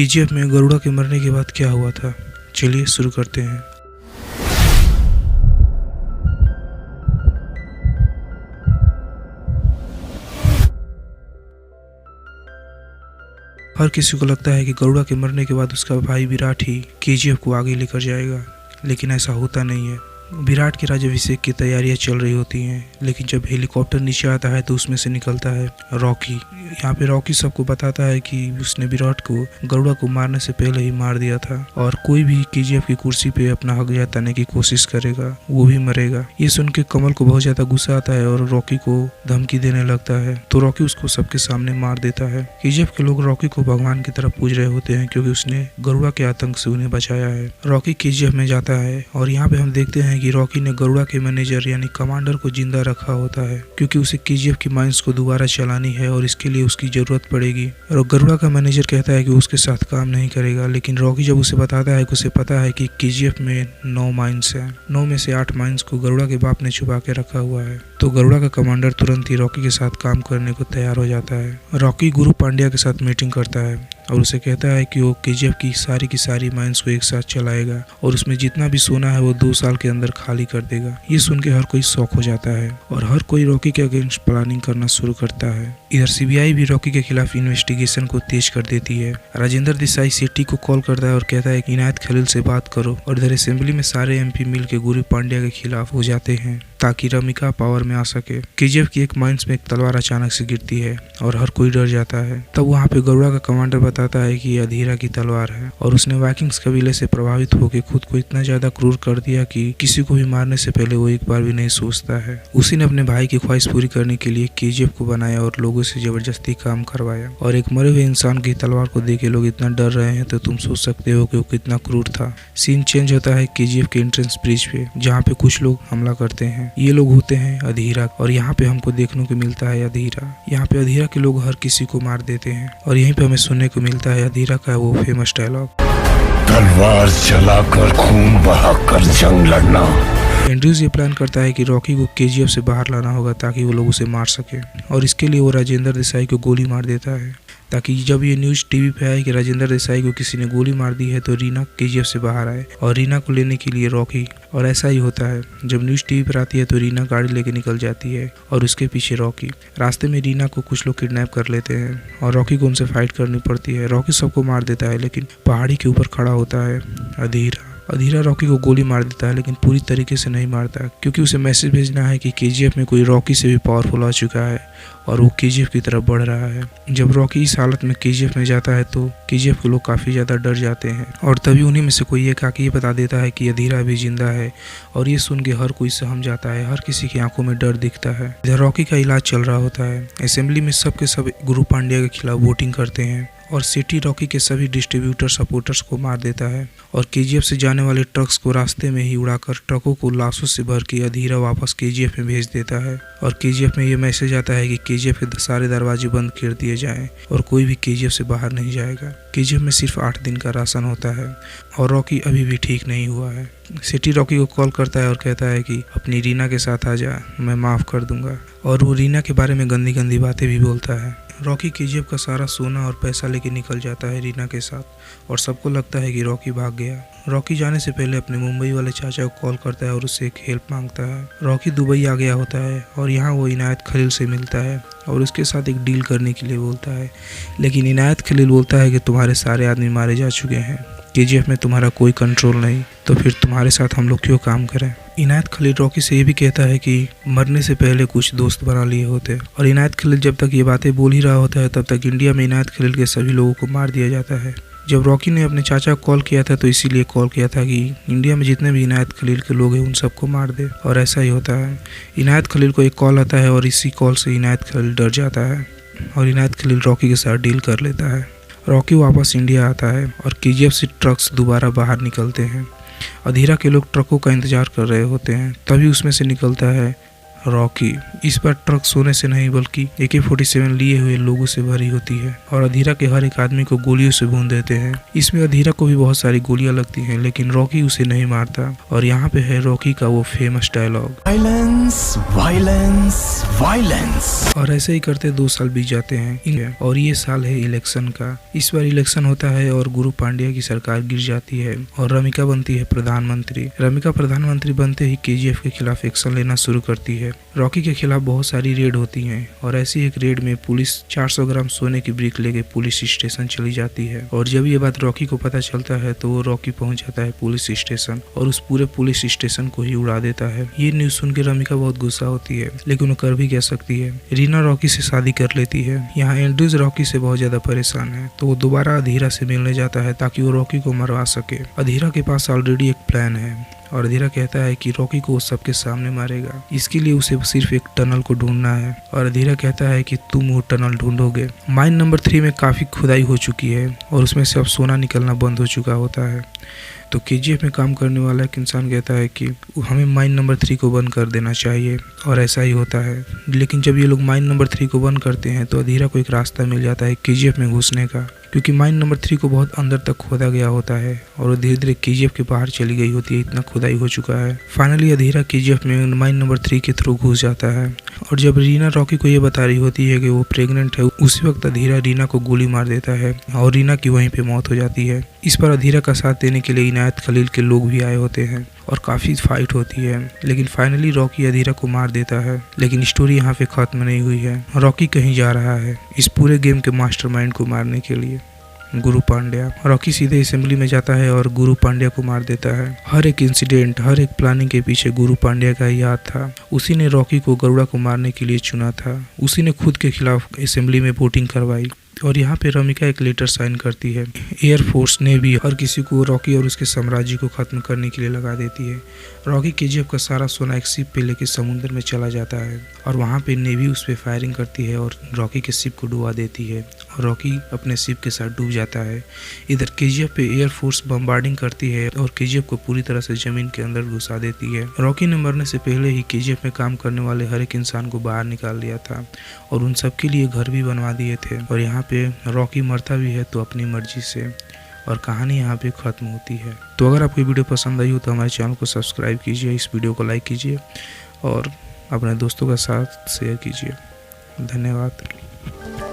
KGF में गरुड़ा के मरने के बाद क्या हुआ था, चलिए शुरू करते हैं। हर किसी को लगता है कि गरुड़ा के मरने के बाद उसका भाई विराट ही केजीएफ को आगे लेकर जाएगा, लेकिन ऐसा होता नहीं है। विराट के राज्याभिषेक की तैयारियां चल रही होती हैं, लेकिन जब हेलीकॉप्टर नीचे आता है तो उसमें से निकलता है रॉकी। यहाँ पे रॉकी सबको बताता है कि उसने विराट को गरुड़ा को मारने से पहले ही मार दिया था और कोई भी केजीएफ की कुर्सी पे अपना हक जताने की कोशिश करेगा वो भी मरेगा। ये सुन के कमल को बहुत ज्यादा गुस्सा आता है और रॉकी को धमकी देने लगता है, तो रॉकी उसको सबके सामने मार देता है। केजीएफ के लोग रॉकी को भगवान की तरफ पूज रहे होते हैं क्योंकि उसने गरुड़ा के आतंक से उन्हें बचाया है। रॉकी केजीएफ में जाता है और यहाँ पे हम देखते हैं कि रॉकी ने गरुड़ा के मैनेजर यानी कमांडर को जिंदा रखा होता है क्योंकि उसे केजीएफ की माइंस को दोबारा चलानी है और इसके लिए उसकी जरूरत पड़ेगी। और गरुड़ा का मैनेजर कहता है कि उसके साथ काम नहीं करेगा, लेकिन रॉकी जब उसे बताता है कि उसे पता है कि केजीएफ में 9 माइंस है, 9 में से 8 माइंस को गरुड़ा के बाप ने छुपा के रखा हुआ है, तो गरुड़ा का कमांडर तुरंत ही रॉकी के साथ काम करने को तैयार हो जाता है। रॉकी गुरु पांड्या के साथ मीटिंग करता है और उसे कहता है कि वो केजीएफ की सारी माइंस को एक साथ चलाएगा और उसमें जितना भी सोना है वो 2 साल के अंदर खाली कर देगा। ये सुन के हर कोई शॉक हो जाता है और हर कोई रॉकी के अगेंस्ट प्लानिंग करना शुरू करता है। इधर सीबीआई भी रॉकी के खिलाफ इन्वेस्टिगेशन को तेज कर देती है। राजेंद्र देसाई सेठी को कॉल करता है और कहता है कि इनायत खलील से बात करो, और इधर असेंबली में सारे एमपी मिल के गुरु पांड्या के खिलाफ हो जाते हैं ताकि रमिका पावर में आ सके। केजीएफ की एक माइंस में एक तलवार अचानक से गिरती है और हर कोई डर जाता है। तब वहाँ पे गरुड़ा का कमांडर बताता है कि यह अधीरा की तलवार है और उसने वाइकिंग्स कबीले से प्रभावित होकर खुद को इतना ज्यादा क्रूर कर दिया कि किसी को भी मारने से पहले वो एक बार भी नहीं सोचता है। उसी ने अपने भाई की ख्वाहिश पूरी करने के लिए केजीएफ को बनाया और लोगों से जबरदस्ती काम करवाया, और एक मरे हुए इंसान की तलवार को देख के लोग इतना डर रहे हैं तो तुम सोच सकते हो कि वो कितना क्रूर था। सीन चेंज होता है केजीएफ के एंट्रेंस ब्रिज पे, जहाँ पे कुछ लोग हमला करते हैं। ये लोग होते हैं अधीरा, और यहाँ पे हमको देखने को मिलता है अधीरा। यहाँ पे अधीरा के लोग हर किसी को मार देते हैं और यहीं पे हमें सुनने को मिलता है अधीरा का वो फेमस डायलॉग, तलवार चलाकर खून बहाकर जंग लड़ना। एंड्रयूज ये प्लान करता है कि रॉकी को केजीएफ से बाहर लाना होगा ताकि वो लोग उसे मार सके, और इसके लिए वो राजेंद्र देसाई को गोली मार देता है ताकि जब ये न्यूज टीवी पे आए कि राजेंद्र देसाई को किसी ने गोली मार दी है तो रीना केजीएफ से बाहर आए और रीना को लेने के लिए रॉकी। और ऐसा ही होता है, जब न्यूज टीवी पर आती है तो रीना गाड़ी लेके निकल जाती है और उसके पीछे रॉकी। रास्ते में रीना को कुछ लोग किडनैप कर लेते हैं और रॉकी को उनसे फाइट करनी पड़ती है। रॉकी सबको मार देता है, लेकिन पहाड़ी के ऊपर खड़ा होता है अधीरा रॉकी को गोली मार देता है, लेकिन पूरी तरीके से नहीं मारता क्योंकि उसे मैसेज भेजना है कि केजीएफ में कोई रॉकी से भी पावरफुल आ चुका है और वो केजीएफ की तरफ बढ़ रहा है। जब रॉकी इस हालत में केजीएफ में जाता है तो केजीएफ के लोग काफी ज्यादा डर जाते हैं, और तभी उन्हीं में से कोई एक आके ये बता देता है कि अधीरा भी जिंदा है, और ये सुन के हर कोई सहम जाता है। हर किसी की आंखों में डर दिखता है। इधर रॉकी का इलाज चल रहा होता है। असेंबली में सब के सब गुरु पांड्या के खिलाफ वोटिंग करते हैं और सिटी रॉकी के सभी डिस्ट्रीब्यूटर सपोर्टर्स को मार देता है और केजीएफ से जाने वाले ट्रक्स को रास्ते में ही उड़ाकर ट्रकों को लाशों से भर के अधीरा वापस केजीएफ में भेज देता है। और केजीएफ में ये मैसेज आता है कि केजीएफ के सारे दरवाजे बंद कर दिए जाएं और कोई भी केजीएफ से बाहर नहीं जाएगा। केजीएफ में सिर्फ 8 दिन का राशन होता है और रॉकी अभी भी ठीक नहीं हुआ है। सिटी रॉकी को कॉल करता है और कहता है कि अपनी रीना के साथ आ जा, मैं माफ कर दूंगा, और वो रीना के बारे में गंदी गंदी बातें भी बोलता है। रॉकी केजीएफ का सारा सोना और पैसा लेके निकल जाता है रीना के साथ और सबको लगता है कि रॉकी भाग गया। रॉकी जाने से पहले अपने मुंबई वाले चाचा को कॉल करता है और उससे एक हेल्प मांगता है। रॉकी दुबई आ गया होता है और यहाँ वो इनायत खलील से मिलता है और उसके साथ एक डील करने के लिए बोलता है, लेकिन इनायत खलील बोलता है कि तुम्हारे सारे आदमी मारे जा चुके हैं, केजीएफ में तुम्हारा कोई कंट्रोल नहीं, तो फिर तुम्हारे साथ हम लोग क्यों काम करें। इनायत खलील रॉकी से ये भी कहता है कि मरने से पहले कुछ दोस्त बना लिए होते, और इनायत खलील जब तक ये बातें बोल ही रहा होता है तब तक इंडिया में इनायत खलील के सभी लोगों को मार दिया जाता है। जब रॉकी ने अपने चाचा को कॉल किया था तो इसीलिए कॉल किया था कि इंडिया में जितने भी इनायत खलील के लोग हैं उन सबको मार दे, और ऐसा ही होता है। इनायत खलील को एक कॉल आता है और इसी कॉल से इनायत खलील डर जाता है और इनायत खलील रॉकी के साथ डील कर लेता है। रॉकी वापस इंडिया आता है और केजीएफ से ट्रक्स दोबारा बाहर निकलते हैं। अधीरा के लोग ट्रकों का इंतजार कर रहे होते हैं, तभी उसमें से निकलता है रॉकी। इस बार ट्रक सोने से नहीं बल्कि AK-47 लिए हुए लोगों से भरी होती है और अधीरा के हर एक आदमी को गोलियों से भून देते हैं। इसमें अधीरा को भी बहुत सारी गोलियां लगती हैं लेकिन रॉकी उसे नहीं मारता। और यहाँ पे है रॉकी का वो famous dialogue, violence violence violence. और ऐसे ही करते 2 साल बीत जाते हैं और ये साल है इलेक्शन का। इस बार इलेक्शन होता है और गुरु पांड्या की सरकार गिर जाती है और रमिका बनती है प्रधानमंत्री। रमिका प्रधानमंत्री बनते ही KGF के खिलाफ एक्शन लेना शुरू करती है। रॉकी के खिलाफ बहुत सारी रेड होती हैं और ऐसी एक रेड में पुलिस 400 ग्राम सोने की ब्रिक लेके पुलिस स्टेशन चली जाती है। और जब ये बात रॉकी को पता चलता है तो वो रॉकी पहुंच जाता है पुलिस स्टेशन और उस पूरे पुलिस स्टेशन को ही उड़ा देता है। ये न्यूज सुन के रमिका बहुत गुस्सा होती है लेकिन वो कर भी क्या सकती है। रीना रॉकी से शादी कर लेती है। यहाँ एंड्रूज रॉकी से बहुत ज्यादा परेशान है तो वो दोबारा अधीरा से मिलने जाता है ताकि वो रॉकी को मरवा सके। अधीरा के पास ऑलरेडी एक प्लान है और अधीरा कहता है कि रॉकी को सबके सामने मारेगा। इसके लिए उसे सिर्फ एक टनल को ढूंढना है और अधीरा कहता है कि तुम वो टनल ढूंढोगे। माइन नंबर 3 में काफी खुदाई हो चुकी है और उसमें से अब सोना निकलना बंद हो चुका होता है। तो KGF में काम करने वाला एक इंसान कहता है कि हमें माइन नंबर 3 को बंद कर देना चाहिए और ऐसा ही होता है। लेकिन जब ये लोग माइन नंबर 3 को बंद करते हैं तो अधीरा को एक रास्ता मिल जाता है KGF में घुसने का, क्योंकि माइन नंबर 3 को बहुत अंदर तक खोदा गया होता है और धीरे धीरे KGF के बाहर चली गई होती है, इतना खुदाई हो चुका है। फाइनली अधीरा KGF में माइन नंबर 3 के थ्रू घुस जाता है और जब रीना रॉकी को ये बता रही होती है कि वो प्रेग्नेंट है, उसी वक्त अधीरा रीना को गोली मार देता है और रीना की वहीं पे मौत हो जाती है। इस पर अधीरा का साथ देने के लिए इनायत खलील के लोग भी आए होते हैं और काफी फाइट होती है लेकिन फाइनली रॉकी अधीरा को मार देता है। लेकिन स्टोरी यहाँ पे खत्म नहीं हुई है। रॉकी कहीं जा रहा है इस पूरे गेम के मास्टरमाइंड को मारने के लिए, गुरु पांड्या। रॉकी सीधे असेंबली में जाता है और गुरु पांड्या को मार देता है। हर एक इंसिडेंट, हर एक प्लानिंग के पीछे गुरु पांड्या का ही हाथ था। उसी ने रॉकी को गरुड़ा को मारने के लिए चुना था। उसी ने खुद के खिलाफ असेंबली में वोटिंग करवाई। और यहाँ पे रमिका एक लेटर साइन करती है। एयरफोर्स नेवी हर किसी को रॉकी और उसके साम्राज्य को खत्म करने के लिए लगा देती है। रॉकी KGF का सारा सोना एक शिप पे लेके समुद्र में चला जाता है और वहाँ पे नेवी उस पर फायरिंग करती है और रॉकी के शिप को डुबा देती है और रॉकी अपने शिप के साथ डूब जाता है। इधर KGF पे एयरफोर्स बम्बार्डिंग करती है और KGF को पूरी तरह से जमीन के अंदर घुसा देती है। रॉकी ने मरने से पहले ही KGF में काम करने वाले हर एक इंसान को बाहर निकाल दिया था और उन सबके लिए घर भी बनवा दिए थे। और यहाँ पे रॉकी मरता भी है तो अपनी मर्जी से और कहानी यहाँ पे खत्म होती है। तो अगर आपको वीडियो पसंद आई हो तो हमारे चैनल को सब्सक्राइब कीजिए, इस वीडियो को लाइक कीजिए और अपने दोस्तों के साथ शेयर कीजिए। धन्यवाद।